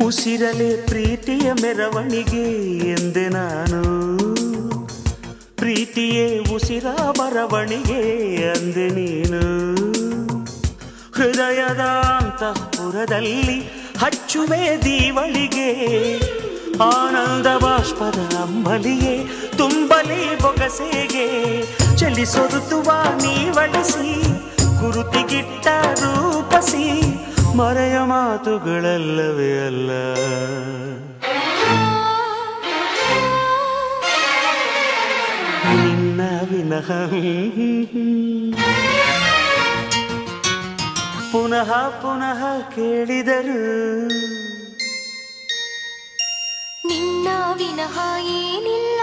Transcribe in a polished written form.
ಉಸಿರಲೆ ಪ್ರೀತಿಯ ಮೆರವಣಿಗೆ ಎಂದೆ ನಾನು, ಪ್ರೀತಿಯೇ ಉಸಿರ ಬರವಣಿಗೆ ಅಂದೆ ನೀನು. ಹೃದಯದ ಅಂತಃಪುರದಲ್ಲಿ ಹಚ್ಚುವೆ ದೀವಳಿಗೆ, ಆನಂದ ಬಾಷ್ಪದ ಅಂಬಲಿಯೇ ತುಂಬಲಿ ಬೊಗಸೆಗೆ. ಚಲಿಸೊರುತುವ ನೀವಳಿಸಿ ಗುರುತಿಗಿಟ್ಟ ರೂಪಸಿ, ಮರೆಯ ಮಾತುಗಳಲ್ಲವೇ ಅಲ್ಲ. ನಿನ್ನ ವಿನಃ ಪುನಃ ಪುನಃ ಕೇಳಿದರು, ನಿನ್ನ ವಿನಃ ಏನಿಲ್ಲ.